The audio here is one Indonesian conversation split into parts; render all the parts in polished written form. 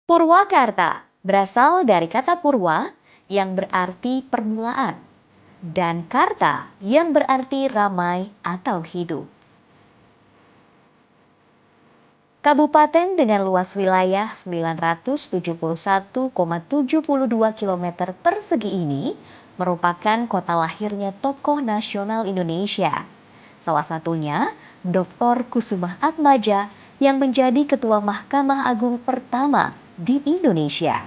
Purwakarta berasal dari kata purwa yang berarti permulaan dan karta yang berarti ramai atau hidup. Kabupaten dengan luas wilayah 971,72 km persegi ini merupakan kota lahirnya tokoh nasional Indonesia. Salah satunya Dr. Kusumah Atmaja yang menjadi Ketua Mahkamah Agung pertama di Indonesia.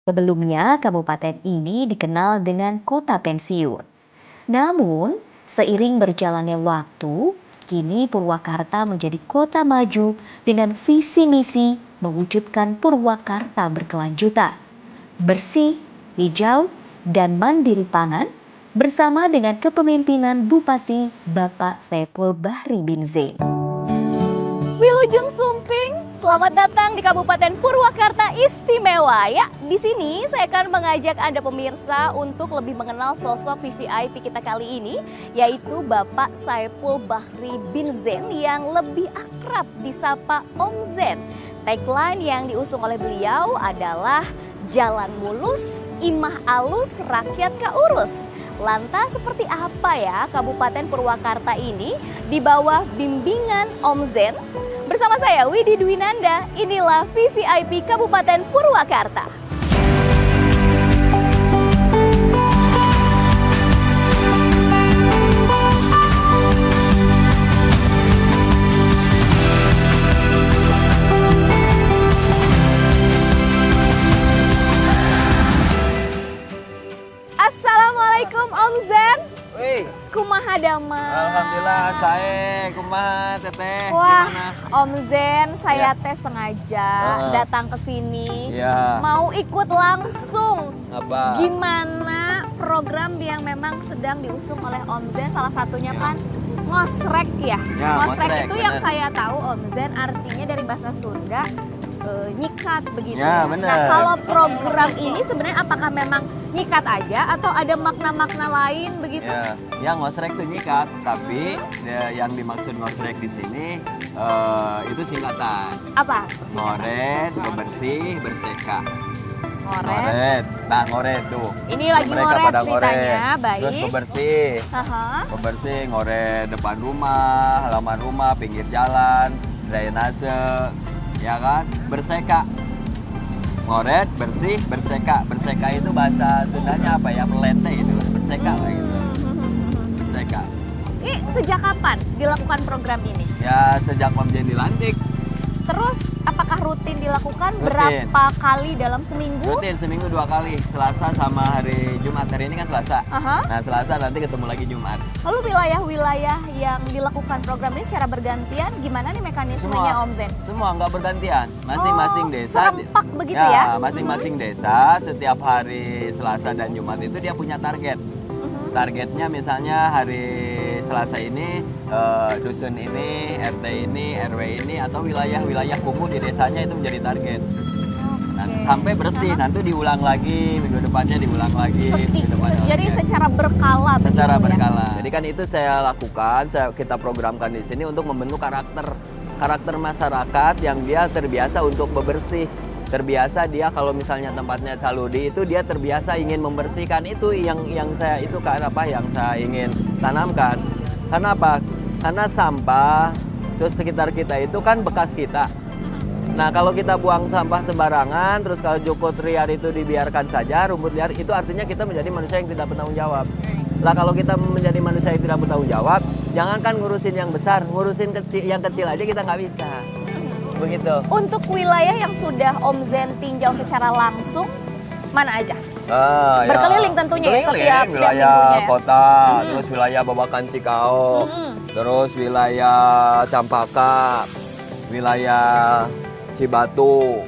Sebelumnya, kabupaten ini dikenal dengan kota pensiun. Namun, seiring berjalannya waktu, kini Purwakarta menjadi kota maju dengan visi misi mewujudkan Purwakarta berkelanjutan, bersih, hijau, dan mandiri pangan bersama dengan kepemimpinan Bupati Bapak Saiful Bahri bin Zain. Wilujeng Sumping, selamat datang di Kabupaten Purwakarta Istimewa. Ya, di sini saya akan mengajak Anda pemirsa untuk lebih mengenal sosok VVIP kita kali ini, yaitu Bapak Saiful Bahri bin Zain yang lebih akrab disapa Om Zen. Tagline yang diusung oleh beliau adalah Jalan mulus, imah alus, rakyat kaurus. Lantas seperti apa ya Kabupaten Purwakarta ini di bawah bimbingan Om Zen? Bersama saya Widi Dwinanda, inilah VVIP Kabupaten Purwakarta. Assalamualaikum Om Zen. Wih, Kumaha damang? alhamdulillah saya kumaha teteh. Wah, Gimana? Om Zen, saya Ya. teh sengaja datang ke sini Ya. mau ikut langsung. Apa? Gimana program yang memang sedang diusung oleh Om Zen, salah satunya Ya. kan ngosrek ya. Ya, Ngosrek ngosrek, itu yang bener. saya tahu Om Zen artinya dari bahasa Sunda nyikat begitu. Ya, bener. Nah, kalau program ini sebenarnya apakah memang nyikat aja atau ada makna-makna lain begitu? Ya, yang ngosrek itu nyikat, tapi yang dimaksud ngosrek di sini itu singkatan. Apa? Ngoret, bebersih, berseka. Ngoret. Nah ngoret tuh. Ini lagi Mereka ngoret pada ceritanya, Terus baik. bebersih. Aha. Bebersih, ngoret depan rumah, halaman rumah, pinggir jalan, drainase, ya kan? Berseka. Ngoret, bersih, berseka. Berseka itu bahasa Sundanya apa ya? Melete gitu. Berseka lah gitu. Berseka. Ini sejak kapan dilakukan program ini? Ya sejak Om Jen dilantik, Terus apakah rutin dilakukan? Rutin. Berapa kali dalam seminggu? rutin seminggu 2 kali. Selasa sama hari Jumat. Hari ini kan Selasa. Aha. Nah Selasa nanti ketemu lagi Jumat. Lalu wilayah-wilayah yang dilakukan program ini secara bergantian, gimana nih mekanismenya Om Zen? Semua nggak bergantian. Masing-masing Oh, desa. serempak begitu ya? Masing-masing desa setiap hari Selasa dan Jumat itu dia punya target. Targetnya misalnya hari Selasa ini dusun ini, RT ini, RW ini atau wilayah-wilayah kumuh di desanya itu menjadi target. Nah, Oke. sampai bersih, nanti diulang lagi, minggu depannya diulang lagi. minggu depannya Jadi lagi. secara berkala begitu Secara ya? berkala. Jadi kan itu saya lakukan, kita programkan di sini untuk membentuk karakter masyarakat yang dia terbiasa untuk bebersih. Terbiasa dia kalau misalnya tempatnya caludi itu dia terbiasa ingin membersihkan, itu yang saya itu kan apa yang saya ingin tanamkan. Karena apa? Karena sampah terus sekitar kita itu kan bekas kita. Nah kalau kita buang sampah sembarangan, terus kalau jukut liar itu dibiarkan saja, rumput liar, itu artinya kita menjadi manusia yang tidak bertanggung jawab. Lah kalau kita menjadi manusia yang tidak bertanggung jawab, jangankan ngurusin yang besar, ngurusin yang kecil aja kita nggak bisa. Begitu. Untuk wilayah yang sudah Om Zen tinjau secara langsung, mana aja? Berkeliling tentunya ya, setiap wilayah minggunya ya? kota, terus wilayah Babakan Cikao, terus wilayah Campaka, wilayah Cibatu,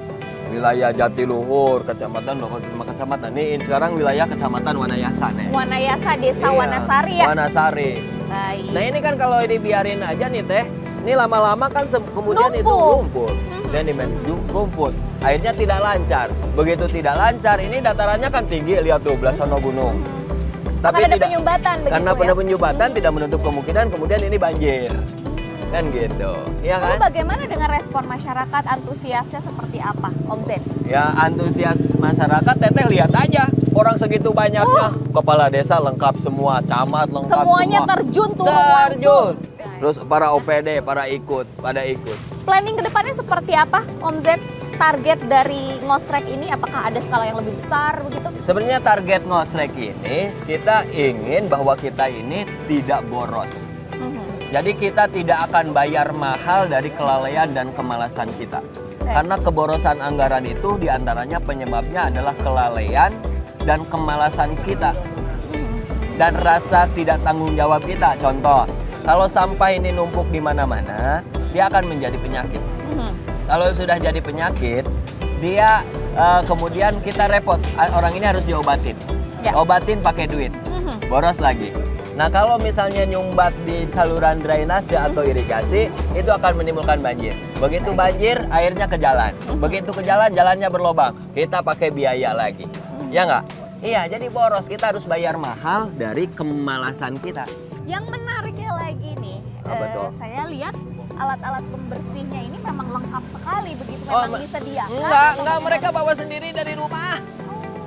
wilayah Jatiluhur, kecamatan berapa kecamatan nih? Sekarang wilayah kecamatan Wanayasa nih. Wanayasa, Desa Iya, Wanasari ya? Wanasari. Baik. Nah ini kan kalau dibiarin aja nih teh, ini lama-lama kan kemudian itu Numpuk. lumpur. Dan rumput. Akhirnya tidak lancar. Begitu tidak lancar, ini datarannya kan tinggi, lihat tuh belasan gunung. Karena ada penyumbatan begitu karena ya? ada penyumbatan tidak menutup kemungkinan kemudian ini banjir. Kan gitu. Iya Lalu kan? bagaimana dengan respon masyarakat, antusiasnya seperti apa, Om Zen? Ya antusias masyarakat, Teteh lihat aja orang segitu banyaknya. Kepala desa lengkap semua, camat lengkap Semuanya semua. terjun turun langsung. Terus para OPD, pada ikut. Planning kedepannya seperti apa, Om Zen? Target dari Ngosrek ini apakah ada skala yang lebih besar begitu? Sebenarnya target Ngosrek ini kita ingin bahwa kita ini tidak boros. Jadi kita tidak akan bayar mahal dari kelalaian dan kemalasan kita. Karena keborosan anggaran itu diantaranya penyebabnya adalah kelalaian dan kemalasan kita. Dan rasa tidak tanggung jawab kita. Contoh, kalau sampah ini numpuk di mana-mana, dia akan menjadi penyakit. Kalau sudah jadi penyakit, dia kemudian kita repot. Orang ini harus diobatin. Ya. Obatin pakai duit. Boros lagi. Nah, kalau misalnya nyumbat di saluran drainase atau irigasi, itu akan menimbulkan banjir. Begitu banjir, airnya ke jalan. Begitu ke jalan, jalannya berlobang. Kita pakai biaya lagi. Ya nggak? Iya, jadi boros. Kita harus bayar mahal dari kemalasan kita. Yang menariknya lagi nih, Apa tuh? saya lihat alat-alat pembersihnya ini memang lengkap sekali begitu, memang disediakan. Enggak, mereka bawa sendiri dari rumah.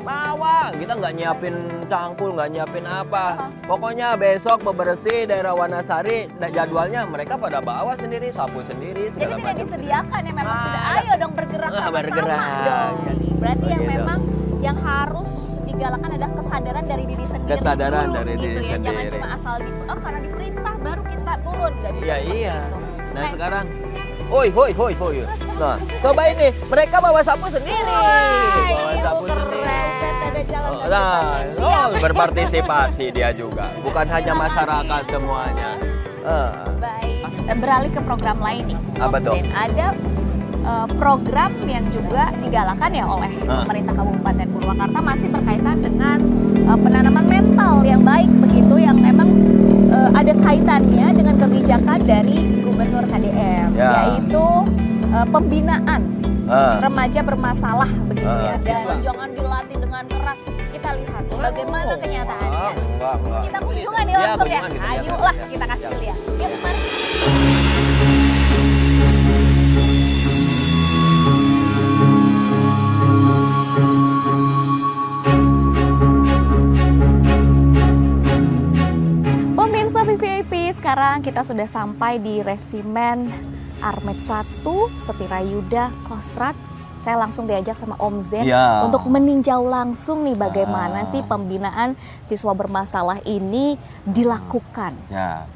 Bawa, kita nggak nyiapin cangkul, nggak nyiapin apa. Pokoknya besok bebersih daerah Wanasari, jadwalnya mereka pada bawa sendiri, sapu sendiri, Jadi segala tidak macam. disediakan ya, memang sudah. Ada. Ayo dong bergerak sama-sama bergerak. dong. Berarti yang Begitu. memang yang harus digalakan adalah kesadaran dari diri sendiri. Kesadaran dulu, dari gitu diri ya. Jangan sendiri. cuma asal karena diperintah baru kita turun, nggak bisa Iya, seperti iya. itu. Nah sekarang, hoi. Nah, coba ini, mereka bawa sapu sendiri. Bawa sapu sendiri. Nah, berpartisipasi dia juga. Bukan hanya masyarakat semuanya. Baik. Beralih ke program lain nih. Apa Om tuh? Zen. Ada program yang juga digalakan ya oleh pemerintah Kabupaten Purwakarta, masih berkaitan dengan penanaman mental yang baik begitu, yang memang ada kaitannya dengan kebijakan dari Gubernur KDM, yaitu pembinaan remaja bermasalah begitu ya, dan siswa. jangan dilatih dengan keras. Kita lihat bagaimana kenyataannya. Enggak. Kita kunjungan nih langsung ya. kunjungan kita, Ayolah ya. kita kasih Ya. lihat. Yuk, mari. Pemirsa VVIP, sekarang kita sudah sampai di Resimen Armet 1 Setirayuda Kostrad. Saya langsung diajak sama Om Zen untuk meninjau langsung nih bagaimana sih pembinaan siswa bermasalah ini dilakukan.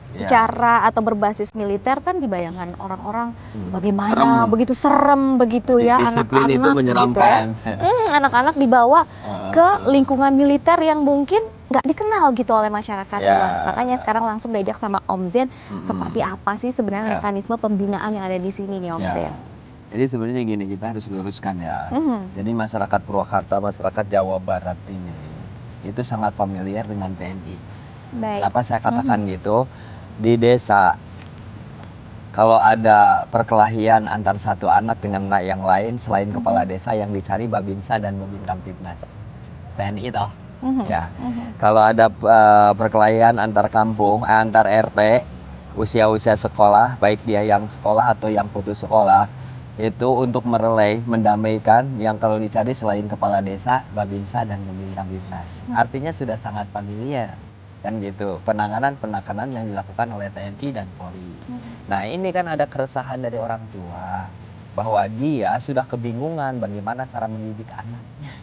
Secara atau berbasis militer kan dibayangkan orang-orang bagaimana begitu serem begitu ya, Disiplin anak-anak itu menyeramkan. gitu ya. Anak-anak dibawa ke lingkungan militer yang mungkin nggak dikenal gitu oleh masyarakat luas. Makanya sekarang langsung diajak sama Om Zen, seperti apa sih sebenarnya mekanisme pembinaan yang ada di sini nih Om Zen. Jadi sebenarnya gini, kita harus luruskan ya. Jadi masyarakat Purwakarta, masyarakat Jawa Barat ini itu sangat familiar dengan TNI. Baik. Kenapa saya katakan gitu? Di desa kalau ada perkelahian antar satu anak dengan yang lain selain kepala desa, yang dicari Babinsa dan Babin Kamtibnas. TNI toh. Ya. Kalau ada perkelahian antar kampung, antar RT, usia-usia sekolah, baik dia yang sekolah atau yang putus sekolah, itu untuk merelai, mendamaikan, yang kalau dicari selain kepala desa, Babinsa dan Babin Kamtibnas. Artinya sudah sangat familiar, kan gitu. Penanganan yang dilakukan oleh TNI dan Polri. Nah ini kan ada keresahan dari orang tua bahwa dia sudah kebingungan bagaimana cara mendidik anaknya.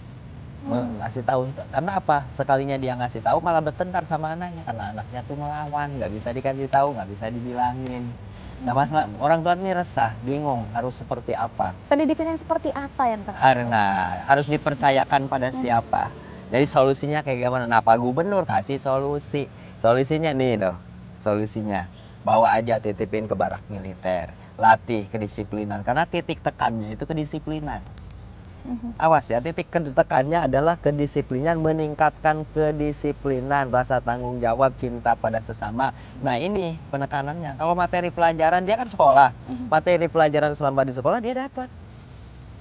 Ngasih tahu, karena apa? Sekalinya dia ngasih tahu malah bertengkar sama anaknya, karena anaknya tuh melawan, nggak bisa dikasih tahu, nggak bisa dibilangin. Nah masalah orang tua ini resah, bingung harus seperti apa. Pendidikan yang seperti apa yang tepat? Karena harus dipercayakan pada siapa. Jadi solusinya kayak gimana? Nah Pak Gubernur kasih solusi. Solusinya nih loh, solusinya. Bawa aja, titipin ke barak militer. Latih kedisiplinan, karena titik tekannya itu kedisiplinan. Awas ya, titik tekannya adalah kedisiplinan, meningkatkan kedisiplinan, rasa tanggung jawab, cinta pada sesama. Nah ini penekanannya. Kalau materi pelajaran dia kan sekolah, materi pelajaran selama di sekolah dia dapat,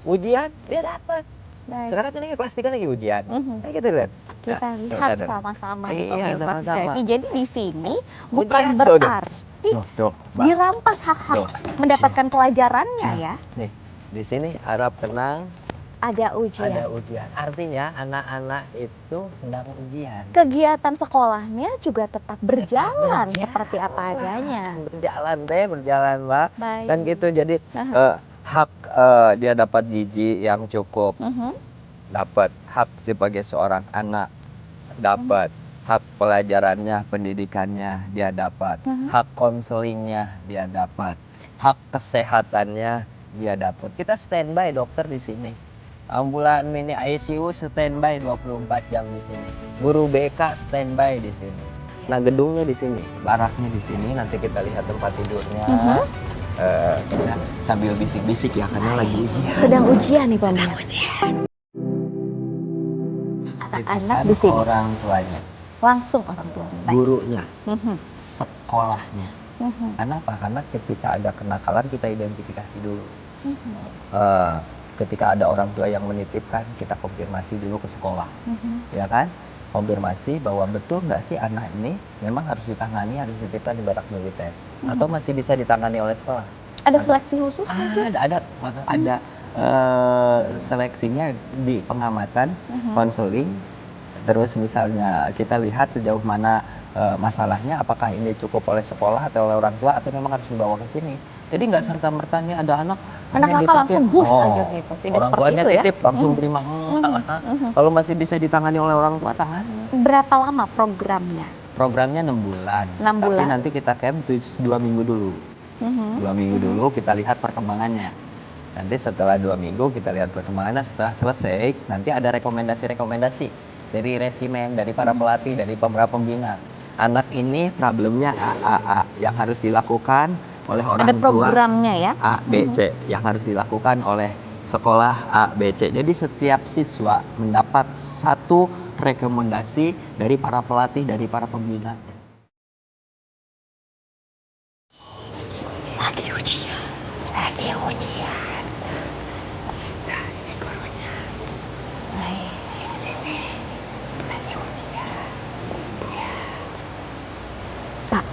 ujian dia dapat. Baik. Sekarang ini kelas 3 lagi ujian. Kayak gitu lihat. Kita lihat sama-sama. Iya, sama-sama. Jadi di sini bukan Ujian tuh, berarti berarti Tuh, Mbak. dirampas hak-hak Tuh. mendapatkan pelajarannya ya. Nih, di sini harap tenang, Ada ujian. ada ujian. Artinya anak-anak itu sedang ujian. Kegiatan sekolahnya juga tetap berjalan berjalan. seperti apa adanya. Berjalan, Mbak. Baik. Kan gitu, jadi hak dia dapat gizi yang cukup, dapat hak sebagai seorang anak, dapat hak pelajarannya, pendidikannya dia dapat, hak konselingnya dia dapat, hak kesehatannya dia dapat. Kita standby dokter di sini. Ambulan mini ICU standby 24 jam di sini. Guru BK standby di sini. Nah, gedungnya di sini, baraknya di sini. Nanti kita lihat tempat tidurnya. Kita sambil bisik-bisik ya, karena lagi ujian. Sedang ujian nih pemirsa. Anak-anak di sini. Orang tuanya, Langsung orang tua. Baik. gurunya, Mhm. sekolahnya. Kenapa? Karena ketika ada kenakalan kita identifikasi dulu. Ketika ada orang tua yang menitipkan, kita konfirmasi dulu ke sekolah, ya kan? Konfirmasi bahwa betul nggak sih anak ini memang harus ditangani, harus dititipkan di barak militer, atau masih bisa ditangani oleh sekolah? Ada seleksi khusus mungkin? Ada seleksinya di pengamatan, konseling. Terus misalnya kita lihat sejauh mana masalahnya, apakah ini cukup oleh sekolah atau oleh orang tua, atau memang harus dibawa ke sini. Jadi nggak serta-mertanya ada anak Nakal langsung bus aja gitu. Tidak orang seperti tuanya itu ya. titip langsung terima. Kalau masih bisa ditangani oleh orang tua, tangani. Berapa lama programnya? Programnya 6 bulan. 6 bulan. Tapi nanti kita camp 2 minggu dulu. 2 minggu dulu kita lihat perkembangannya. Nanti setelah 2 minggu kita lihat perkembangannya. Setelah selesai nanti ada rekomendasi-rekomendasi dari resimen, dari para pelatih, dari para pembina. Anak ini problemnya A yang harus dilakukan oleh orang Ada tua. programnya ya. A, B, C yang harus dilakukan oleh sekolah A, B, C. Jadi setiap siswa mendapat satu rekomendasi dari para pelatih, dari para pembina. Lagi ujian. Nah, ini gurunya. Di sini. Lagi ujian. Pak,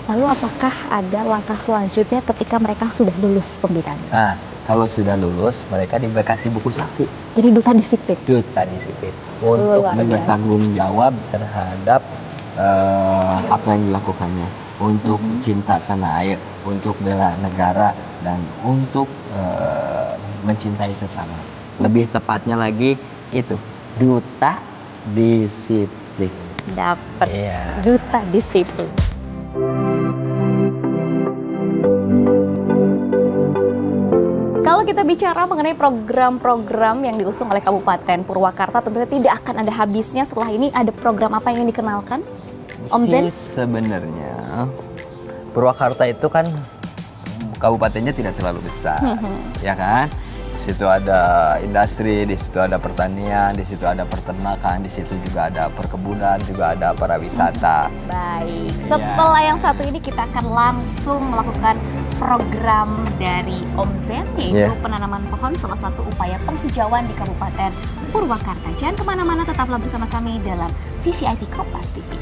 lalu apakah ada langkah selanjutnya ketika mereka sudah lulus pembinaan? Nah, kalau sudah lulus, mereka dikasih buku saku. Jadi duta disiplin. Duta disiplin untuk Luar biasa. bertanggung jawab terhadap apa yang dilakukannya, untuk cinta tanah air, untuk bela negara, dan untuk mencintai sesama. Lebih tepatnya lagi itu duta disiplin. Dapat Iya. duta disiplin. Kalau kita bicara mengenai program-program yang diusung oleh Kabupaten Purwakarta, tentunya tidak akan ada habisnya. Setelah ini ada program apa yang ingin dikenalkan? Om Zen? Sebenarnya Purwakarta itu kan kabupatennya tidak terlalu besar, ya kan? Di situ ada industri, di situ ada pertanian, di situ ada peternakan, di situ juga ada perkebunan, juga ada pariwisata. Baik, setelah yang satu ini kita akan langsung melakukan program dari Om Zen, yaitu penanaman pohon, salah satu upaya penghijauan di Kabupaten Purwakarta. Jangan kemana-mana, tetaplah bersama kami dalam VVIP Kompas TV.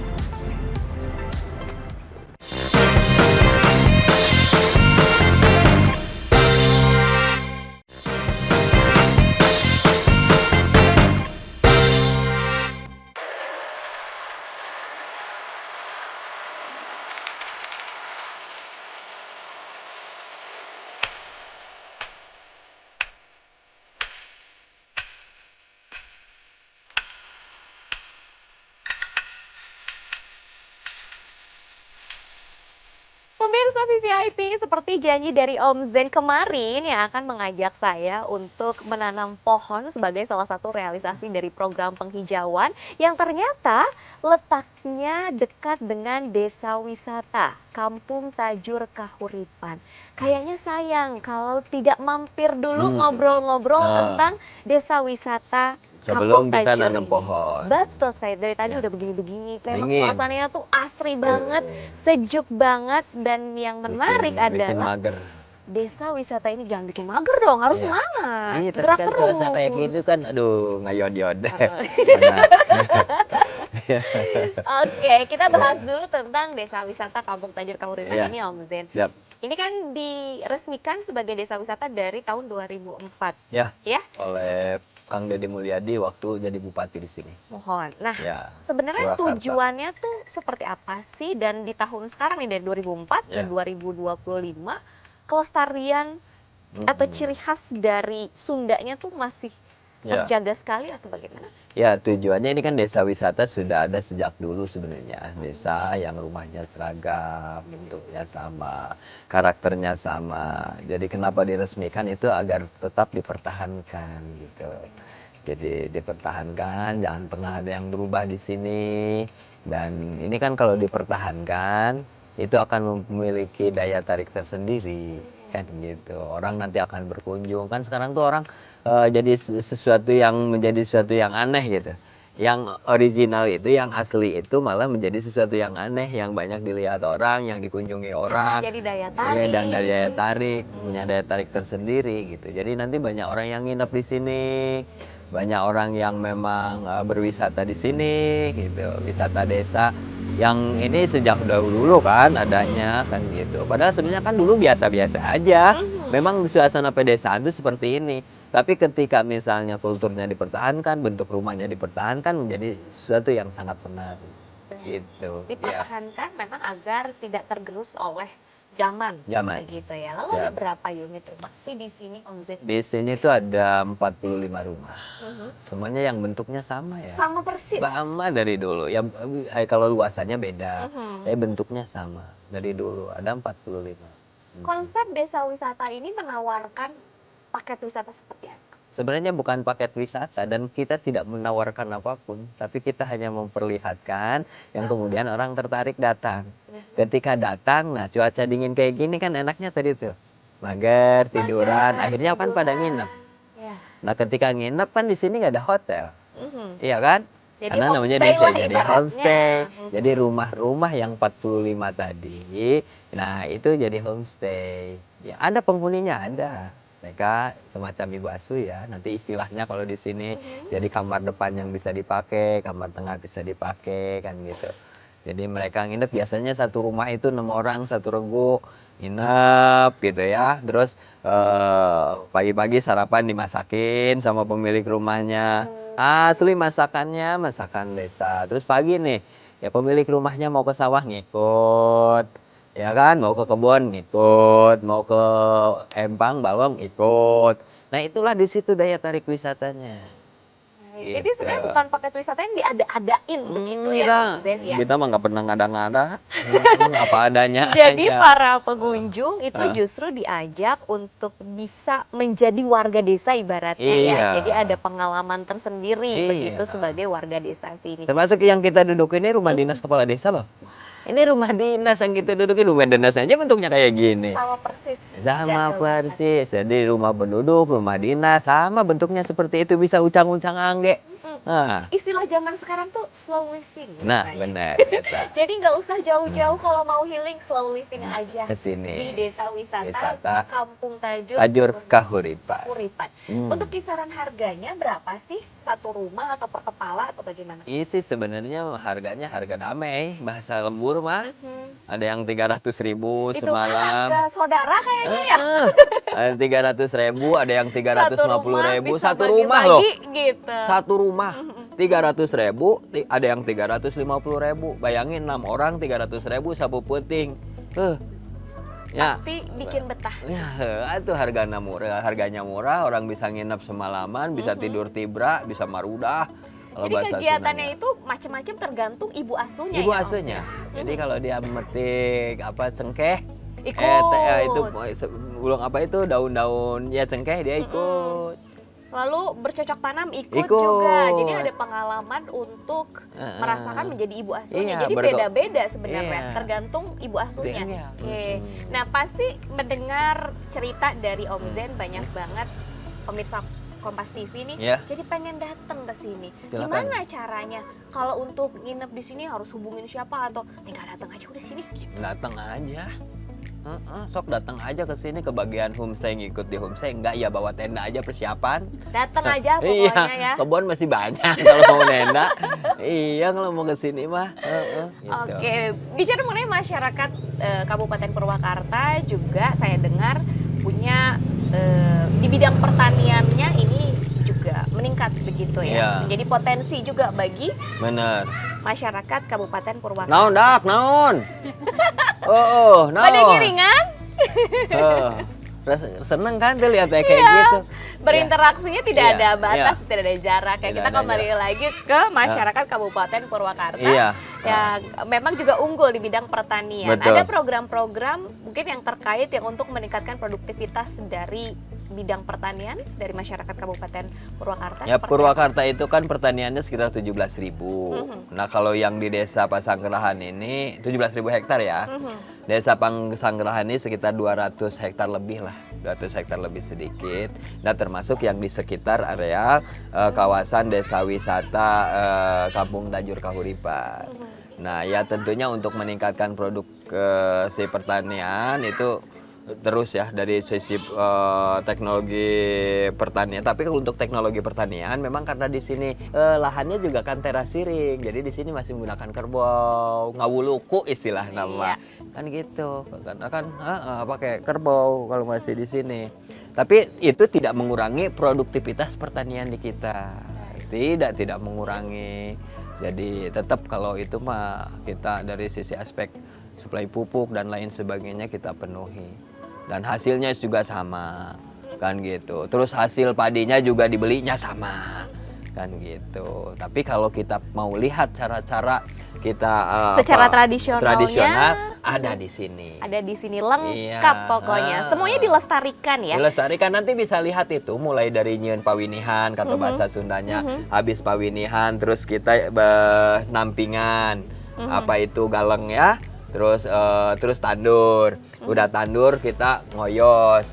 Pemirsa VVIP, seperti janji dari Om Zen kemarin yang akan mengajak saya untuk menanam pohon sebagai salah satu realisasi dari program penghijauan yang ternyata letaknya dekat dengan desa wisata Kampung Tajur Kahuripan. Kayaknya sayang kalau tidak mampir dulu ngobrol-ngobrol tentang desa wisata Sebelum Kampung kita Tajur nanam ini. pohon. Betul sekali, dari tadi udah begini-begini. Memang Dingin. suasananya tuh asri banget, sejuk banget, dan yang menarik Bikin adalah mager. desa wisata ini jangan bikin mager dong, harus Iya. semangat, Iya, tapi gerak kan terus. cuaca kayak gitu kan, aduh ngayod-yod. Oke, kita bahas dulu tentang Desa Wisata Kampung Tajur Kahuripan Iya. ini Om Zen. Siap. Ini kan diresmikan sebagai desa wisata dari tahun 2004. Ya. Ya? Oleh Kang Deddy Mulyadi waktu jadi bupati di sini. Mohon. Nah, Ya. sebenarnya Purwakarta. tujuannya tuh seperti apa sih? Dan di tahun sekarang nih dari 2004 ke Ya. 2025, kelestarian atau ciri khas dari Sundanya tuh masih Ya. terjaga sekali atau bagaimana? Ya, tujuannya ini kan desa wisata sudah ada sejak dulu sebenarnya. Desa yang rumahnya seragam, bentuknya sama, karakternya sama. Jadi kenapa diresmikan itu agar tetap dipertahankan gitu. Jadi dipertahankan, jangan pernah ada yang berubah di sini. Dan ini kan kalau dipertahankan itu akan memiliki daya tarik tersendiri kan gitu. Orang nanti akan berkunjung. Kan sekarang tuh orang jadi sesuatu yang menjadi sesuatu yang aneh gitu. Yang original itu, yang asli itu malah menjadi sesuatu yang aneh, yang banyak dilihat orang, yang dikunjungi orang. Jadi daya Iya, tarik. dan daya tarik, punya daya tarik tersendiri gitu. Jadi nanti banyak orang yang nginep di sini, banyak orang yang memang berwisata di sini gitu, wisata desa. Yang ini sejak dahulu kan adanya kan gitu. Padahal sebenarnya kan dulu biasa-biasa aja. Memang suasana pedesaan itu seperti ini. Tapi ketika misalnya kulturnya dipertahankan, bentuk rumahnya dipertahankan menjadi sesuatu yang sangat menarik. Gitu. Ya. Dipertahankan memang agar tidak tergerus oleh zaman. Zaman. Gitu ya. Lalu ada Ya. berapa unit rumah sih di sini Om Zen? Di sini tuh ada 45 rumah. Semuanya yang bentuknya sama ya. Sama persis. Sama dari dulu. Ya kalau luasannya beda, Mhm. tapi bentuknya sama dari dulu. Ada 45. Konsep desa wisata ini menawarkan paket wisata seperti apa? Sebenarnya bukan paket wisata dan kita tidak menawarkan apapun, tapi kita hanya memperlihatkan yang kemudian orang tertarik datang. Ketika datang, nah cuaca dingin kayak gini kan enaknya tadi tuh. Mager, tiduran, akhirnya kan pada nginep. Ya. Nah ketika nginep kan di sini nggak ada hotel, Mhm. iya kan? Jadi Karena namanya homestay desa, lah jadi ibaratnya. homestay. Mhm. Jadi rumah-rumah yang 45 tadi, nah itu jadi homestay. Ya ada penghuninya ada. Mereka semacam ibu asuh ya. Nanti istilahnya kalau di sini jadi kamar depan yang bisa dipakai, kamar tengah bisa dipakai kan gitu. Jadi mereka nginep biasanya satu rumah itu 6 orang satu regu nginep gitu ya. Terus pagi-pagi sarapan dimasakin sama pemilik rumahnya. Asli masakannya masakan desa. Terus pagi nih ya pemilik rumahnya mau ke sawah ngikut. Ya kan, mau ke kebun ngikut, mau ke empang bawang ikut. Nah itulah di situ daya tarik wisatanya. Jadi Gitu. sebenarnya bukan paket wisata yang diada-adain begitu ya Enggak, Om Zen ya. kita mah nggak pernah ngada-ngada. Apa adanya Jadi aja. para pengunjung itu Ah. justru diajak untuk bisa menjadi warga desa ibaratnya ya. Iya. Jadi ada pengalaman tersendiri Iya. begitu sebagai warga desa sini. Termasuk yang kita duduk ini rumah dinas kepala desa loh. Ini rumah dinas yang kita dudukin, rumah dinas aja bentuknya kayak gini. Sama persis. Sama Jadwal persis. Jadi rumah penduduk, rumah dinas sama bentuknya seperti itu, bisa ucang-ucang angge. Nah, Istilah zaman sekarang tuh slow living. nah katanya. benar kita Jadi nggak usah jauh-jauh kalau mau healing, slow living aja ke di sini. desa wisata, Wisata Kampung Tajur, Tajur Kahuripan. Kahuripan. Hmm. Untuk kisaran harganya berapa sih satu rumah atau per kepala atau bagaimana? Isi sebenarnya harganya harga damai, bahasa lembur mah. Ada yang 300.000 Itu kan semalam. harga saudara kayaknya ya. Ada 300.000, ada yang 350.000 bisa satu rumah loh. bagi-bagi gitu. Satu rumah 300.000, ada yang 350.000. Bayangin 6 orang 300.000 sapu puting. Ya, Pasti bikin betah. ya itu harganya murah, orang bisa nginep semalaman, bisa tidur tibra, bisa marudah. Kalau Jadi bahasa kegiatannya Sundanya. itu macam-macam tergantung ibu asuhnya Ibu ya. Om? asuhnya. Jadi kalau dia memetik apa cengkeh, Ikut. itu bulung apa itu daun-daun ya cengkeh dia ikut. Lalu bercocok tanam ikut Ikut. juga. Jadi ada pengalaman untuk merasakan menjadi ibu asuhnya. Iya, Jadi beda-beda sebenarnya, Iya. tergantung ibu asuhnya. Iya. Oke. Nah, pasti mendengar cerita dari Om Zen banyak banget pemirsa Kompas TV nih. Iya. Jadi pengen datang ke sini. Silakan. Gimana caranya? Kalau untuk nginep di sini harus hubungin siapa atau tinggal datang aja udah sini gitu. Datang aja. Sok datang aja ke sini ke bagian homestay, ngikut di homestay. Enggak ya, bawa tenda aja persiapan. Datang aja Iya, pokoknya ya. kebun masih banyak kalau mau nenda. Iya, kalau mau ke sini mah. Gitu. Oke, bicara mengenai masyarakat Kabupaten Purwakarta juga saya dengar punya di bidang pertaniannya ini juga meningkat begitu ya. Iya. Menjadi potensi juga bagi Bener. masyarakat Kabupaten Purwakarta. Naon dak, naon? Oh, naon? Pada ngiringan Seneng kan tuh lihat kayak gitu. berinteraksinya tidak Iya, ada batas, iya. tidak ada jarak. Kayak Tidak kita ada kembali lagi ke masyarakat Kabupaten Purwakarta Iya. yang memang juga unggul di bidang pertanian. Betul. Ada program-program mungkin yang terkait yang untuk meningkatkan produktivitas dari bidang pertanian dari masyarakat Kabupaten Purwakarta. Ya, seperti Purwakarta itu kan pertaniannya sekitar 17.000. Mhm. Nah, kalau yang di Desa Pasanggerahan ini 17.000 hektar ya. apa? Mhm. Desa Pasanggerahan ini sekitar 200 hektar lebih lah. 200 hektar lebih sedikit. Nah, termasuk yang di sekitar area kawasan desa wisata Kampung Tajur Kahuripan. Nah, ya tentunya untuk meningkatkan produk si pertanian itu terus ya dari sisi teknologi pertanian. Tapi untuk teknologi pertanian memang karena di sini lahannya juga kan terasiring. Jadi di sini masih menggunakan kerbau, ngawuluku istilah nama. Kan gitu. Karena kan pakai kerbau kalau masih di sini. Tapi itu tidak mengurangi produktivitas pertanian di kita. Tidak mengurangi. Jadi tetap kalau itu mah kita dari sisi aspek suplai pupuk dan lain sebagainya kita penuhi. Dan hasilnya juga sama, kan gitu. Terus hasil padinya juga dibelinya sama, kan gitu. Tapi kalau kita mau lihat cara-cara kita Secara tradisional ada di sini. ada di sini lengkap Iya. pokoknya. Semuanya dilestarikan ya. Dilestarikan, nanti bisa lihat itu mulai dari nyieun pawinihan kata bahasa Sundanya. Habis pawinihan terus kita nampingan. Apa itu galeng ya? Terus tandur. Udah tandur kita ngoyos.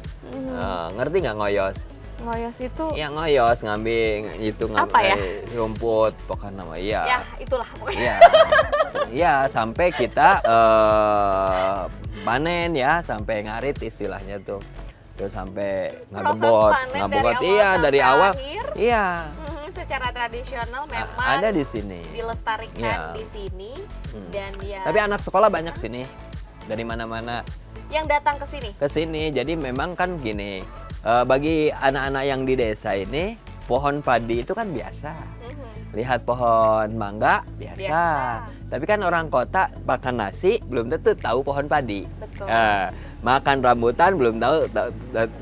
Ngerti nggak ngoyos? Ngoyos itu Ya ngoyos, ngambil itu Apa ya? rumput pokoknya nama ya iya. itulah pokoknya. Iya. Iya, sampai kita panen ya, sampai ngarit istilahnya tuh. Terus sampai ngagebot, panen dari awal iya dari sampai awal. akhir. Iya. Secara tradisional memang Ada di sini. dilestarikan Iya. di sini dan ya Tapi anak sekolah banyak sini. Dari mana-mana yang datang ke sini. ke sini. Jadi memang kan gini, bagi anak-anak yang di desa ini, pohon padi itu kan biasa. Lihat pohon mangga biasa. Biasa. Tapi kan orang kota makan nasi belum tentu tahu pohon padi. Betul. Makan rambutan belum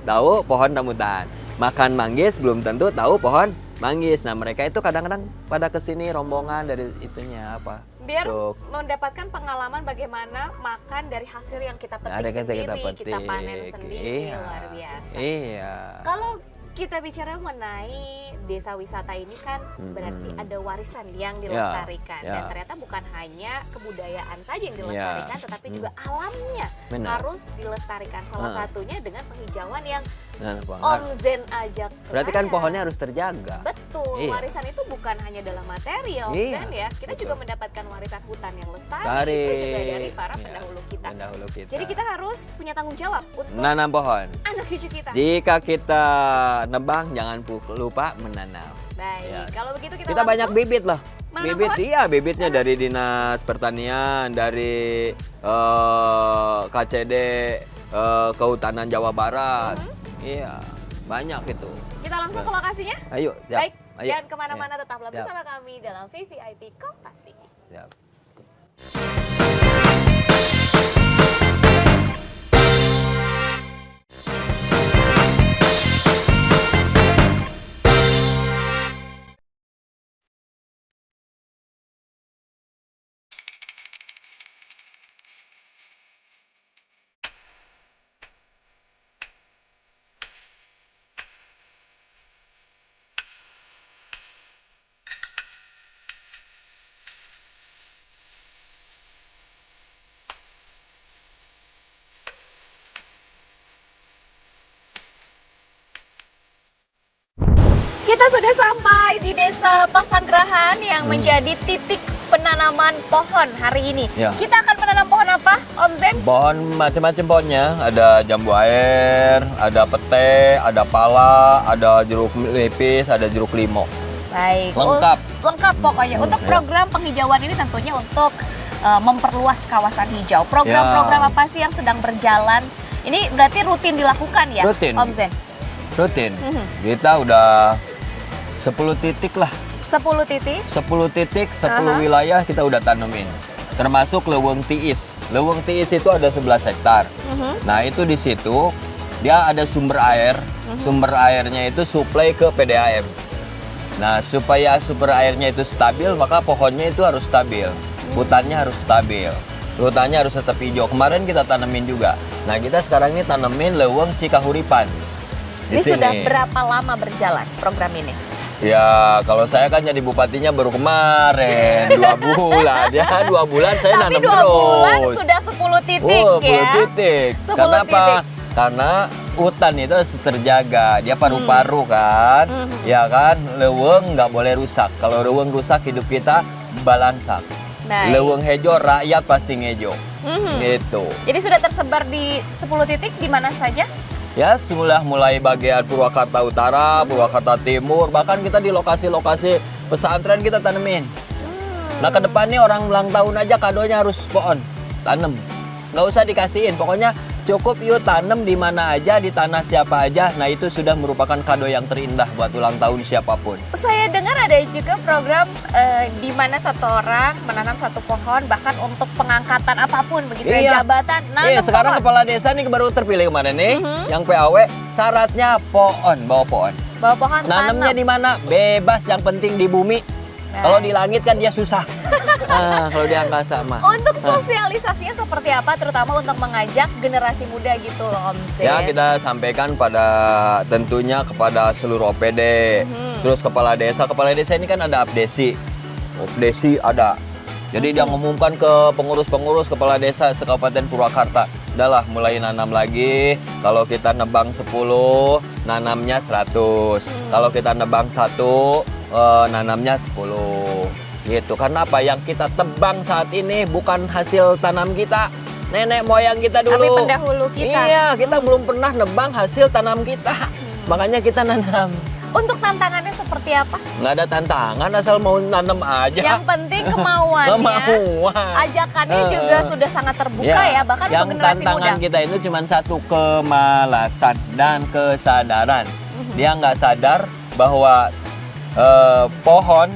tahu pohon rambutan. Makan manggis belum tentu tahu pohon manggis. Nah, mereka itu kadang-kadang pada kesini rombongan dari itunya apa? Biar Untuk mendapatkan pengalaman bagaimana makan dari hasil yang kita petik ada kita sendiri, petik. kita panen sendiri, Iya. luar biasa. Iya. Kalau kita bicara mengenai desa wisata ini kan berarti ada warisan yang dilestarikan Ya. dan ternyata bukan hanya kebudayaan saja yang dilestarikan tetapi juga alamnya Benar. harus dilestarikan. Salah satunya dengan penghijauan yang Nah, Om Zen ajak ke berarti kan saya. pohonnya harus terjaga. Betul, Iya. warisan itu bukan hanya dalam materi Om Iya, Zen ya. Kita betul. juga mendapatkan warisan hutan yang lestari Dari itu juga dari para ya, pendahulu kita. pendahulu kita. Jadi kita harus punya tanggung jawab untuk nanam pohon. anak cucu kita. Jika kita nebang, jangan lupa menanam. Baik, Ya. kalau begitu kita, Kita banyak langsung bibit loh. menanam Bibit, pohon? iya bibitnya dari Dinas Pertanian, dari KCD Kehutanan Jawa Barat. Iya, banyak itu. Kita langsung ke lokasinya. Ayo, siap. Baik, Ayo. jangan kemana-mana, Iya. tetaplah Siap. bersama kami dalam VVIP Kompas TV. Siap. Kita sudah sampai di Desa Pasanggerahan yang menjadi titik penanaman pohon hari ini. Ya. Kita akan menanam pohon apa, Om Zen? Pohon macam-macam pohonnya, ada jambu air, ada pete, ada pala, ada jeruk nipis, ada jeruk limau. Baik. Lengkap. Lengkap pokoknya. Untuk Ya. program penghijauan ini tentunya untuk memperluas kawasan hijau. Program-program Ya. apa sih yang sedang berjalan? Ini berarti rutin dilakukan ya, Rutin. Om Zen? Rutin. Mhm. Kita udah 10 titik lah. 10 titik. 10 titik, 10 Aha. wilayah kita udah tanemin. Termasuk Leuweung Tiis. Leuweung Tiis itu ada 11 hektar. Mhm. Nah, itu di situ dia ada sumber air. Sumber airnya itu suplai ke PDAM. Nah, supaya sumber airnya itu stabil, maka pohonnya itu harus stabil. Hutannya harus stabil. Hutannya harus tetap hijau. Kemarin kita tanemin juga. Nah, kita sekarang ini tanemin Leuweung Cikahuripan. Di Ini sudah sini. berapa lama berjalan program ini? Ya, kalau saya kan jadi bupatinya baru kemarin, 2 bulan. Ya, 2 bulan saya Tapi nanam 2 terus. bulan sudah 10 titik Oh, 10 ya. titik. 10 Karena apa? titik. Karena hutan itu harus terjaga. Dia paru-paru kan. Mhm. Ya kan, leuweung nggak boleh rusak. Kalau leuweung rusak, hidup kita balansak. Baik. Leuweung hejo, rakyat pasti ngejo. Mhm. Gitu. Jadi sudah tersebar di 10 titik di mana saja? Ya, mulai bagian Purwakarta Utara, Purwakarta Timur, bahkan kita di lokasi-lokasi pesantren kita tanemin. Nah, ke depannya orang ulang tahun aja kadonya harus pohon, tanam. Nggak usah dikasihin, pokoknya cukup yuk tanam di mana aja, di tanah siapa aja. Nah, itu sudah merupakan kado yang terindah buat ulang tahun siapapun. Saya dengar ada juga program di mana satu orang menanam satu pohon bahkan untuk pengangkatan apapun begitu ya, Iya. jabatan nanam Iya, sekarang pohon. kepala desa nih baru terpilih kemarin nih, Mhm. yang PAW, syaratnya pohon, bawa pohon. Bawa pohon Nanamnya tanam. di mana? Bebas, yang penting di bumi. Baik. Kalau di langit kan dia susah. Nah, kalau di angkasa mah. Untuk sosialisasinya seperti apa terutama untuk mengajak generasi muda gitu loh Om Zen? Ya, kita sampaikan pada tentunya kepada seluruh OPD. Mhm. Terus kepala desa ini kan ada abdesi. Abdesi ada. Jadi dia ngumumkan ke pengurus-pengurus kepala desa sekabupaten Purwakarta. Udahlah, mulai nanam lagi. Kalau kita nebang 10, nanamnya 100. Kalau kita nebang 1, nanamnya 10. Gitu. Karena apa? Yang kita tebang saat ini bukan hasil tanam kita. Nenek moyang kita dulu. Tapi pendahulu kita. Iya, kita belum pernah nebang hasil tanam kita. Makanya kita nanam. Untuk tantangannya seperti apa? Nggak ada tantangan, asal mau nanam aja. Yang penting kemauannya. Kemauan. Ajakannya juga sudah sangat terbuka ya, bahkan yang untuk generasi tantangan muda. kita itu cuma satu, kemalasan dan kesadaran. Dia nggak sadar bahwa pohon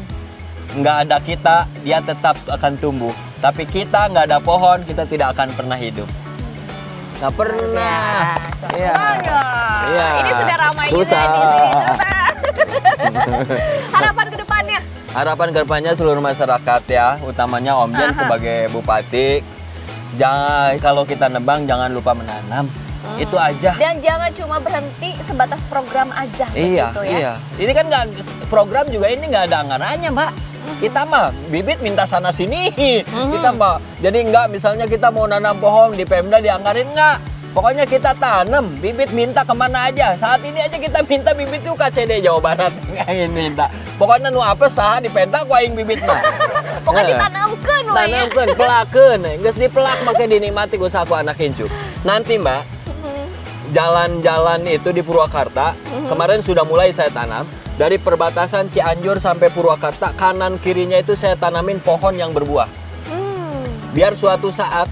nggak ada kita, dia tetap akan tumbuh. Tapi kita nggak ada pohon, kita tidak akan pernah hidup. Nggak pernah. Iya. Iya. Ini sudah ramai Susah. juga di sini. Harapan ke depannya. Harapan kedepannya seluruh masyarakat ya, utamanya Om Jen Aha. sebagai bupati, jangan kalau kita nebang jangan lupa menanam. Itu aja. Dan jangan cuma berhenti sebatas program aja Iya, begitu ya. iya. Ini kan nggak program juga ini nggak ada anggarannya, Mbak. Kita mah bibit minta sana sini. Kita mah jadi nggak misalnya kita mau nanam pohon di Pemda dianggarin nggak. Pokoknya kita tanam, bibit minta kemana aja. Saat ini aja kita minta bibit tuh KCD Jawa Barat. Ingin minta. Pokoknya nu apa saha di penta ku aing bibit mah. Pokoknya ditanamkan we ya. Tanamkeun, pelakeun. Geus dipelak make dinikmati ku saku anak incu. Nanti, Mbak, jalan-jalan itu di Purwakarta, kemarin sudah mulai saya tanam. Dari perbatasan Cianjur sampai Purwakarta, kanan kirinya itu saya tanamin pohon yang berbuah. Biar suatu saat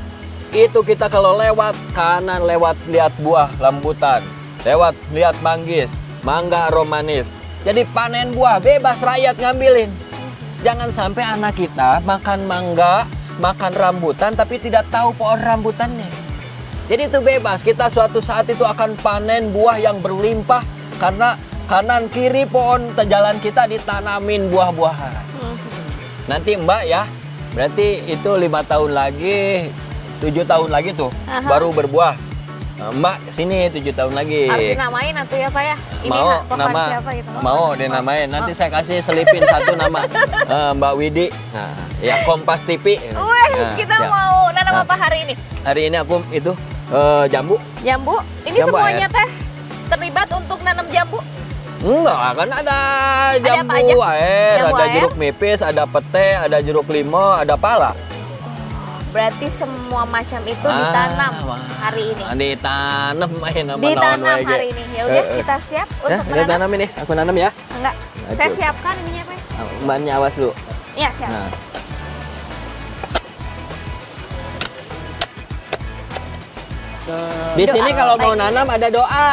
itu kita kalau lewat kanan, lewat lihat buah rambutan, lewat lihat manggis, mangga aromanis. Jadi panen buah bebas, rakyat ngambilin. Jangan sampai anak kita makan mangga, makan rambutan tapi tidak tahu pohon rambutannya. Jadi itu bebas, kita suatu saat itu akan panen buah yang berlimpah karena kanan kiri pohon jalan kita ditanamin buah-buahan. Nanti Mbak ya, berarti itu 5 tahun lagi, 7 tahun lagi tuh Aha. baru berbuah. Mbak sini 7 tahun lagi. Harus dinamain atuh ya Pak ya. Ini Mau pohon nama siapa gitu. mau dinamain. Nanti saya kasih selipin satu nama Mbak Widi. Nah, ya Kompas TV. Wih, Nah, kita ya. mau nanam Nah. apa hari ini? Hari ini aku itu jambu. Jambu. Ini Jambu semuanya air. teh terlibat untuk nanam jambu. Enggak, kan ada jambu apa aja? air, Jambu ada air? jeruk nipis, ada pete, ada jeruk limau, ada pala. Berarti semua macam itu ditanam hari ini. Ditanam Ditanam hari ini. Ya udah kita siap untuk udah menanam. tanam ini, aku nanam ya. Enggak. Saya siapkan ininya apa ya? Bannya awas dulu. Iya, siap. Nah. Di sini Doa. kalau mau Baik. nanam ada doa.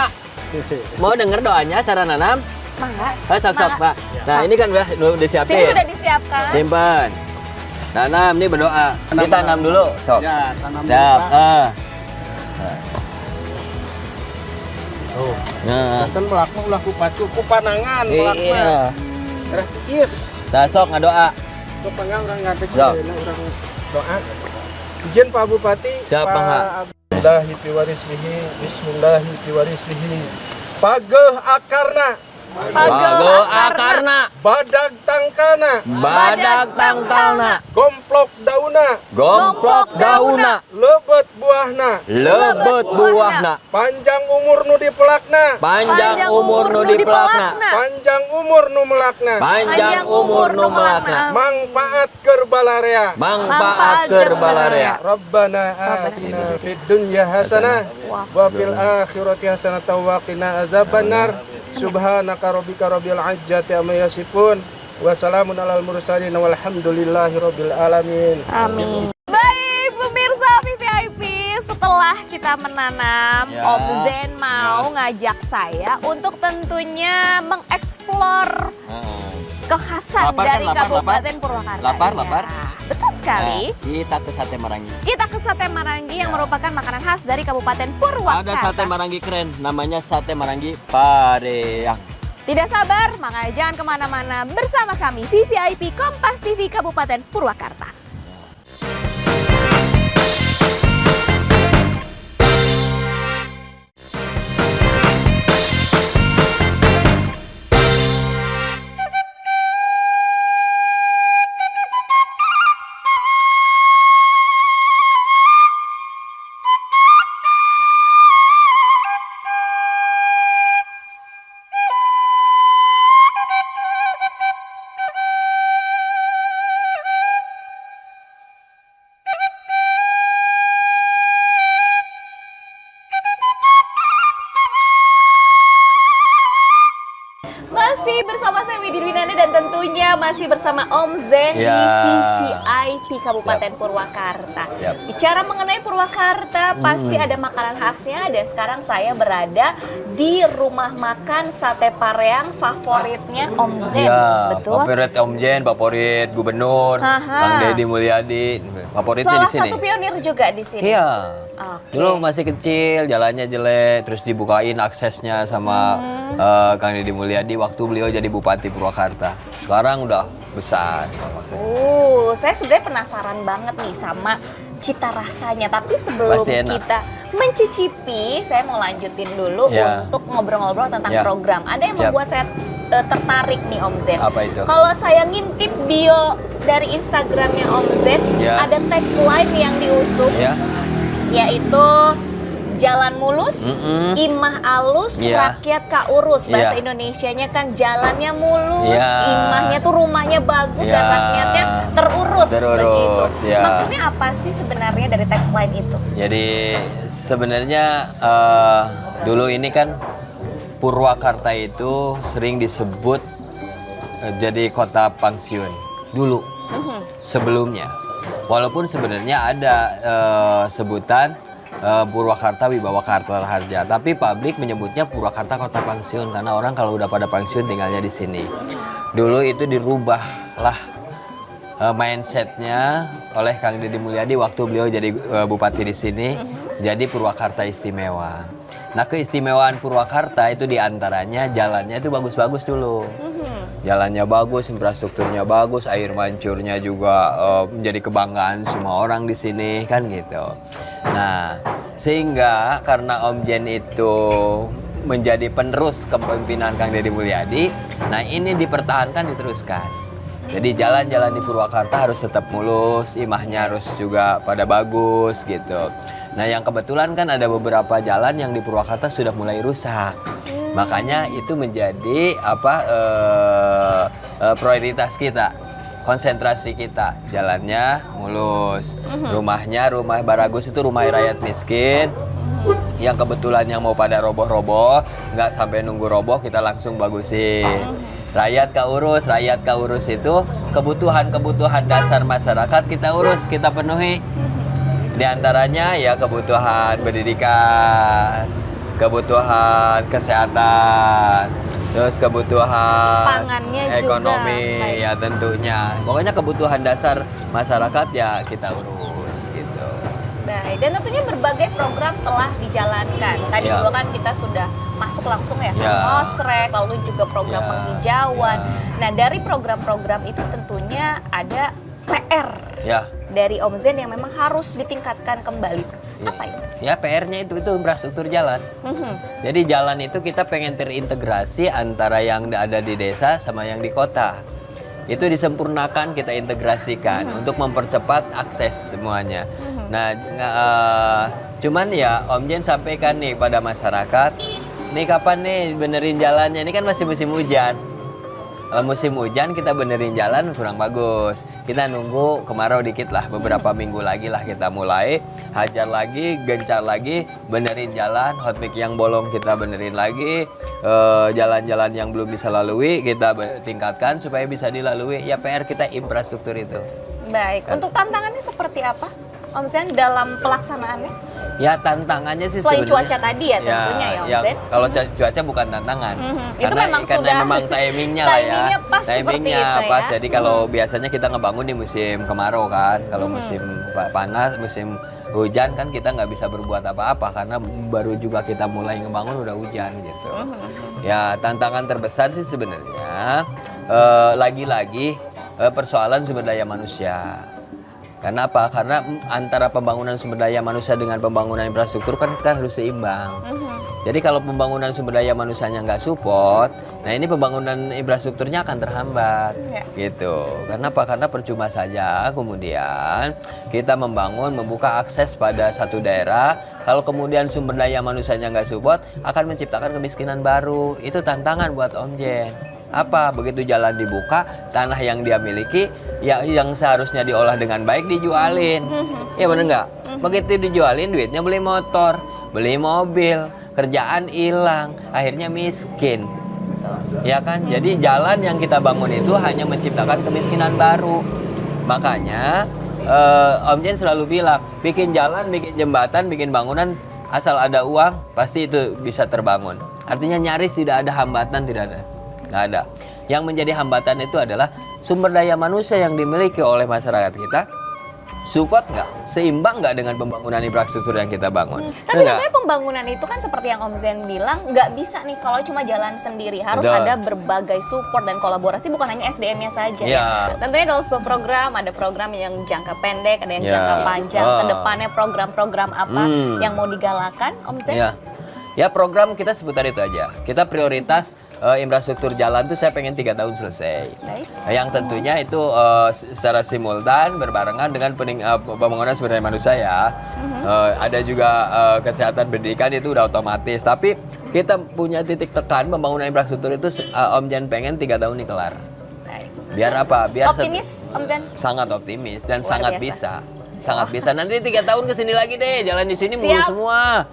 Mau denger doanya cara nanam? Mangga. Sok, Pak. Nah, ini kan udah Sini disiapin. sudah disiapkan. Simpan. Tanam, nih berdoa. Ditanam dulu, sok. Ya, tanam dulu, Siap. Pak. Oh, Nah. kan melaku ulah kupacu kupanangan melaku. Iya. Terus tiis. Dah sok ngadoa. Untuk pengang orang ngadeg Sok. orang doa. Izin Pak Bupati. Siap, Pak Bangga. Bismillahi piwarisihi. Bismillahi piwarisihi. Pageh akarna. Pageu akarna, Badag tangkana. badag tangkalna, Gomplok dauna. gomplok dauna, Lebet buahna. lebet buahna, Panjang umur nu dipelakna. panjang umur nu dipelakna, Panjang umur nu melakna. panjang umur nu melakna, Mangpaat keur balarea. mangpaat keur balarea. Rabbana atina fid dunya hasanah wa fil akhirati hasanah wa qina azabannar. Subhanaka rabbika rabbil izzati amma yasifun wa salamun alal mursalin walhamdulillahi rabbil alamin. Amin. Baik, pemirsa VVIP, setelah kita menanam, Ya. Om Zen mau ngajak saya untuk tentunya mengeksplor kekhasan Lapar kan, dari lapar, Kabupaten Purwakarta. Lapar, Ya, lapar. Betul sekali. Kita ke Sate Marangi. Kita ke Sate Marangi yang Ya. merupakan makanan khas dari Kabupaten Purwakarta. Ada Sate Marangi keren, namanya Sate Marangi Pareang. Tidak sabar, makanya jangan kemana-mana bersama kami VVIP Kompas TV Kabupaten Purwakarta. Masih bersama saya Widi Dwinanda dan tentunya masih bersama Om Zen di Ya. VVIP Kabupaten Purwakarta. Yap. Bicara mengenai Purwakarta, pasti ada makanan khasnya dan sekarang saya berada di rumah makan Sate Pareang favoritnya Om Zen. Ya, Betul? favorit Om Jen, favorit Gubernur, Aha. Kang Deddy Mulyadi, favoritnya Salah di sini. satu pionir juga di sini. Iya. Oke. Dulu masih kecil, jalannya jelek, terus dibukain aksesnya sama Kang Deddy Mulyadi waktu beliau jadi Bupati Purwakarta. Sekarang udah besar. Saya sebenarnya penasaran banget nih sama cita rasanya. Tapi sebelum Pasti enak. kita mencicipi, saya mau lanjutin dulu Ya. untuk ngobrol-ngobrol tentang Ya. program. Ada yang Siap. membuat saya tertarik nih Om Zen. Apa itu? Kalau saya ngintip bio dari Instagramnya Om Zen, Ya. ada tagline yang diusung, Ya, yaitu jalan mulus, Mm-mm. imah alus, Ya. rakyat kaurus. Bahasa Ya. Indonesianya kan jalannya mulus, Ya. imahnya tuh rumahnya bagus dan Ya. rakyatnya terurus, Terurus, begitu. ya. Maksudnya apa sih sebenarnya dari tagline itu? jadi sebenarnya dulu ini kan Purwakarta itu sering disebut jadi kota pensiun dulu sebelumnya. Walaupun sebenarnya ada sebutan Purwakarta Wibawa Karta Harja, tapi publik menyebutnya Purwakarta kota pensiun karena orang kalau udah pada pensiun tinggalnya di sini. Dulu itu dirubahlah mindsetnya oleh Kang Deddy Mulyadi waktu beliau jadi bupati di sini, jadi Purwakarta istimewa. Nah, keistimewaan Purwakarta itu diantaranya jalannya itu bagus-bagus dulu. Jalannya bagus, infrastrukturnya bagus, air mancurnya juga menjadi kebanggaan semua orang di sini kan gitu. Nah, sehingga karena Om Jen itu menjadi penerus kepemimpinan Kang Deddy Mulyadi, nah ini dipertahankan, diteruskan. Jadi jalan-jalan di Purwakarta harus tetap mulus, imahnya harus juga pada bagus gitu. Nah, yang kebetulan kan ada beberapa jalan yang di Purwakarta sudah mulai rusak. Makanya itu menjadi prioritas kita konsentrasi kita, jalannya mulus, rumahnya rumah Baragus itu rumah rakyat miskin, yang kebetulan yang mau pada roboh-roboh, nggak sampai nunggu roboh kita langsung bagusin. Rakyat keurus itu kebutuhan dasar masyarakat kita urus, kita penuhi. Di antaranya ya kebutuhan pendidikan, kebutuhan kesehatan, terus kebutuhan Pangannya ekonomi juga. ya tentunya. Pokoknya kebutuhan dasar masyarakat ya kita urus gitu. Baik, dan tentunya berbagai program telah dijalankan. Tadi Ya. juga kan kita sudah masuk langsung ya, Ya. Mosrek, lalu juga program Ya. penghijauan. Ya. Nah, dari program-program itu tentunya ada PR Ya. dari Om Zen yang memang harus ditingkatkan kembali. Apa itu? Ya PR-nya itu infrastruktur jalan. Jadi jalan itu kita pengen terintegrasi antara yang ada di desa sama yang di kota. Itu disempurnakan, kita integrasikan untuk mempercepat akses semuanya. Nah, cuman ya Om Jen sampaikan nih pada masyarakat, nih kapan nih benerin jalannya? Ini kan masih musim hujan. Kalau musim hujan kita benerin jalan kurang bagus. Kita nunggu kemarau dikit lah, beberapa minggu lagi lah kita mulai hajar lagi, gencar lagi, benerin jalan, hotmix yang bolong kita benerin lagi, jalan-jalan yang belum bisa lalui kita tingkatkan supaya bisa dilalui. Ya PR kita infrastruktur itu. Baik, untuk tantangannya seperti apa Om Zen dalam pelaksanaannya? Ya tantangannya sih Selain sebenarnya- cuaca tadi ya tentunya ya Om Zen. Kalau cuaca bukan tantangan. Itu memang karena sudah memang timingnya lah ya. timingnya pas seperti Timingnya itu pas. ya. Jadi kalau biasanya kita ngebangun di musim kemarau kan. Kalau musim panas, musim hujan kan kita nggak bisa berbuat apa-apa karena baru juga kita mulai ngebangun udah hujan gitu. Ya tantangan terbesar sih sebenarnya lagi-lagi persoalan sumber daya manusia. Karena apa? Karena antara pembangunan sumber daya manusia dengan pembangunan infrastruktur kan kita harus seimbang. Jadi kalau pembangunan sumber daya manusianya nggak support, nah ini pembangunan infrastrukturnya akan terhambat, gitu. Karena apa? Karena percuma saja kemudian kita membuka akses pada satu daerah. Kalau kemudian sumber daya manusianya nggak support, akan menciptakan kemiskinan baru. Itu tantangan buat Om Jen. Apa? Begitu jalan dibuka, tanah yang dia miliki, ya yang seharusnya diolah dengan baik dijualin. Ya bener nggak? Begitu dijualin, duitnya beli motor, beli mobil, kerjaan hilang, akhirnya miskin. Ya kan? Jadi jalan yang kita bangun itu hanya menciptakan kemiskinan baru. Makanya Om Jen selalu bilang, bikin jalan, bikin jembatan, bikin bangunan, asal ada uang, pasti itu bisa terbangun. Artinya nyaris tidak ada hambatan, tidak ada. Nggak ada. Yang menjadi hambatan itu adalah sumber daya manusia yang dimiliki oleh masyarakat kita support nggak, seimbang nggak dengan pembangunan infrastruktur yang kita bangun. Tapi katanya pembangunan itu kan seperti yang Om Zen bilang nggak bisa nih kalau cuma jalan sendiri, harus Betul. ada berbagai support dan kolaborasi, bukan hanya SDM-nya saja. Ya. Tentunya dalam sebuah program ada program yang jangka pendek, ada yang Ya. jangka panjang. Oh. Kedepannya program-program apa yang mau digalakan, Om Zen? Ya program kita seputar itu aja. Kita prioritas infrastruktur jalan tuh saya pengen 3 tahun selesai. Baik. Yang tentunya itu secara simultan berbarengan dengan pembangunan sumber daya manusia ya. Ada juga kesehatan pendidikan itu udah otomatis. Tapi kita punya titik tekan pembangunan infrastruktur itu Om Jen pengen 3 tahun ini kelar. Baik. Biar apa? Biar Optimis, Om Zen? sangat optimis dan Luar sangat biasa. bisa. Sangat bisa. Nanti 3 tahun kesini lagi deh, jalan di sini mulu Siap. semua.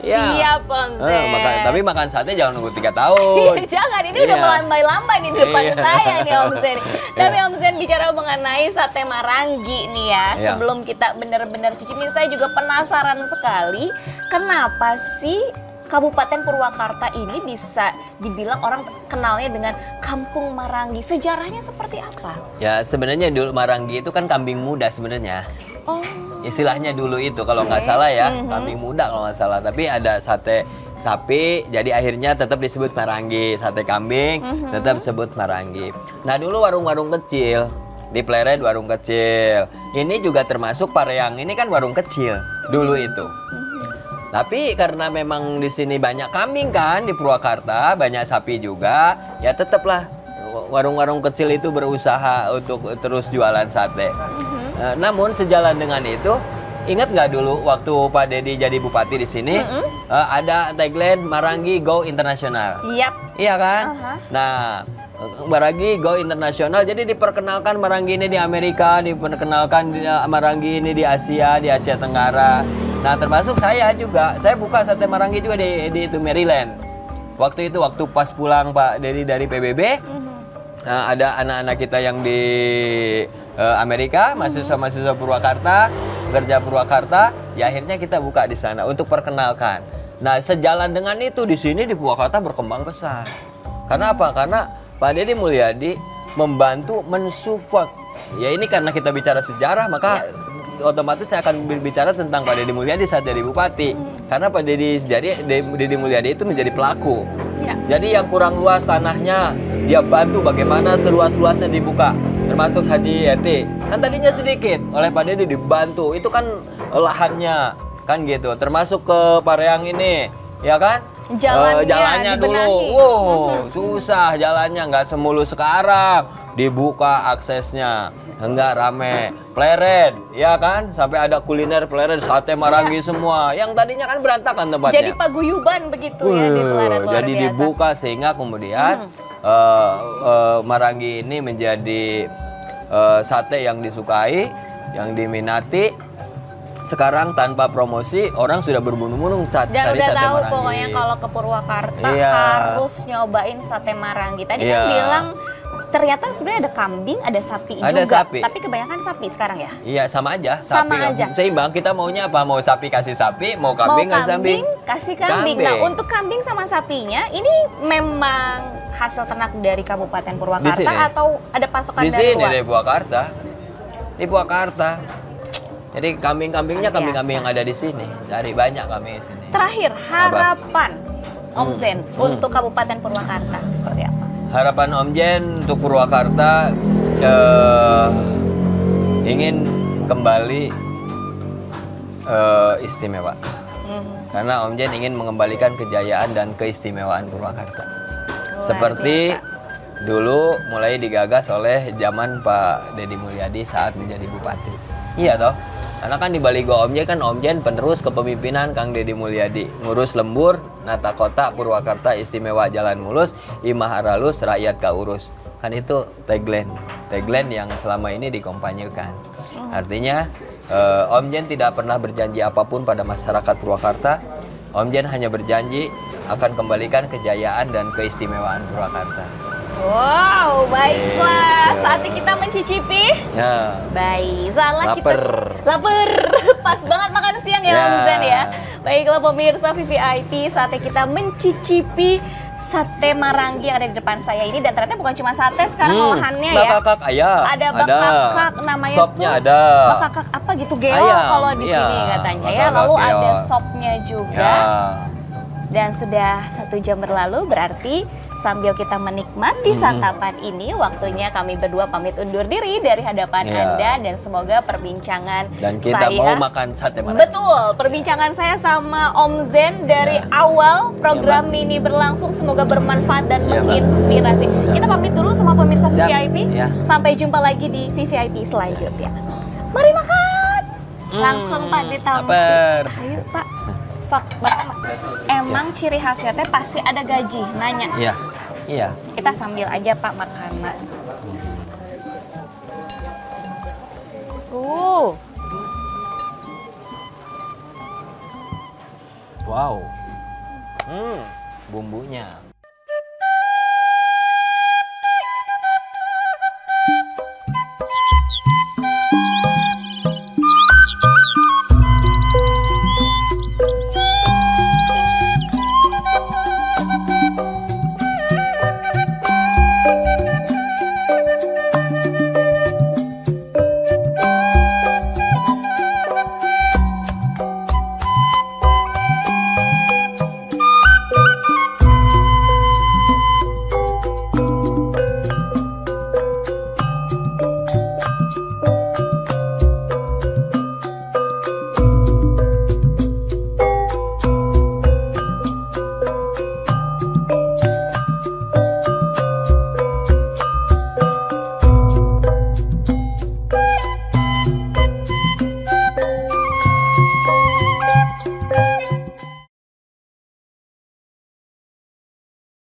Ya. Siap, Om Zen. Tapi makan sate jangan nunggu 3 tahun. Jangan, ini udah Iya. melambai-lambai nih di depan Iya. saya nih Om Zen. Tapi Om Zen bicara mengenai sate Marangi nih ya, Iya. sebelum kita benar-benar cicipin, saya juga penasaran sekali kenapa sih Kabupaten Purwakarta ini bisa dibilang orang kenalnya dengan Kampung Marangi. Sejarahnya seperti apa? Ya sebenarnya dulu Marangi itu kan kambing muda sebenarnya. Oh, Istilahnya dulu itu kalau nggak salah ya, kambing muda kalau nggak salah. Tapi ada sate sapi, jadi akhirnya tetap disebut Marangi. Sate kambing tetap disebut Marangi. Nah dulu warung-warung kecil, di Pleret warung kecil. Ini juga termasuk Pareang, ini kan warung kecil dulu itu. Tapi karena memang di sini banyak kambing kan di Purwakarta, banyak sapi juga, ya tetaplah warung-warung kecil itu berusaha untuk terus jualan sate. Namun sejalan dengan itu, ingat nggak dulu waktu Pak Dedi jadi bupati di sini, ada tagline Marangi Go Internasional. yap. Iya kan? Aha. Nah, Marangi go internasional, jadi diperkenalkan Marangi ini di Amerika, diperkenalkan Marangi ini di Asia Tenggara. Nah termasuk saya juga, saya buka sate Marangi juga di itu Maryland. Waktu pas pulang Pak Dedi dari PBB, nah, ada anak-anak kita yang di Amerika, mahasiswa Purwakarta, pekerja Purwakarta, ya akhirnya kita buka di sana untuk perkenalkan. Nah sejalan dengan itu di sini di Purwakarta berkembang pesat. Karena apa? Karena Pak Dedi Mulyadi membantu mensupport. Ya ini karena kita bicara sejarah, maka otomatis saya akan bicara tentang Pak Dedi Mulyadi saat jadi bupati. Karena Pak Dedi Mulyadi itu menjadi pelaku. Jadi yang kurang luas tanahnya, dia bantu bagaimana seluas-luasnya dibuka. Termasuk Haji Yeti. Kan tadinya sedikit, oleh Pak Dedi dibantu. Itu kan lahannya, kan gitu. Termasuk ke Pareang ini, ya kan? Jalannya dulu, susah jalannya, nggak semulus sekarang. Dibuka aksesnya, enggak rame. Pleret, ya kan? Sampai ada kuliner pleret, sate Marangi semua. Yang tadinya kan berantakan tempatnya. Jadi paguyuban begitu ya di Pleret, luar jadi biasa. Dibuka sehingga kemudian Marangi ini menjadi sate yang disukai, yang diminati. Sekarang tanpa promosi orang sudah berbondong-bondong cari dan sate udah tahu Marangi. pokoknya kalau ke Purwakarta harus nyobain sate Marangi. Tadi kan bilang ternyata sebenarnya ada kambing, ada sapi juga. Sapi. Tapi kebanyakan sapi sekarang ya? Iya sama aja. Sama aja. Seimbang. Kita maunya apa? Mau sapi kasih sapi, mau kambing kasih kambing. Nah untuk kambing sama sapinya ini memang hasil ternak dari Kabupaten Purwakarta atau ada pasokan dari luar? Di sini dari Purwakarta. Di Purwakarta. Jadi kambing-kambingnya kambing-kambing yang ada di sini. Dari banyak kami di sini. Terakhir, harapan Om Zen untuk Kabupaten Purwakarta seperti apa? Harapan Om Zen untuk Purwakarta ingin kembali istimewa. Karena Om Zen ingin mengembalikan kejayaan dan keistimewaan Purwakarta. Seperti dulu mulai digagas oleh zaman Pak Dedi Mulyadi saat menjadi bupati. Iya toh? Karena kan di baligo Om Jen penerus kepemimpinan Kang Dedi Mulyadi. Ngurus lembur, nata kota, Purwakarta istimewa jalan mulus, imah aralus, rakyat kaurus. Kan itu tagline yang selama ini dikompanyekan. Artinya Om Jen tidak pernah berjanji apapun pada masyarakat Purwakarta. Om Jen hanya berjanji akan kembalikan kejayaan dan keistimewaan Purwakarta. Wow, baiklah. Saatnya kita mencicipi. Ya. Baik, salah Laper. Laper. Pas banget makan siang ya, Om Zen ya. Baiklah pemirsa VVIP, saatnya kita mencicipi sate Marangi yang ada di depan saya ini. Dan ternyata bukan cuma sate sekarang olahannya ya. Bakakak ayam. Ada bakakak namanya sopnya tuh. ada. Bakakak apa gitu, geo kalau di sini katanya ya. Lalu ada sopnya juga. Dan sudah 1 jam berlalu, berarti sambil kita menikmati santapan ini, waktunya kami berdua pamit undur diri dari hadapan Anda. Dan semoga perbincangan dan kita mau makan sate Marangi. Betul, perbincangan saya sama Om Zen dari awal program ini berlangsung semoga bermanfaat dan menginspirasi. Kita pamit dulu sama pemirsa VVIP. Sampai jumpa lagi di VVIP selanjutnya. Mari makan. Langsung Pak ditampil. Ayo Pak. Emang ciri khasnya teh pasti ada gaji, nanya. Iya. Kita sambil aja Pak makanan. Wow. Bumbunya.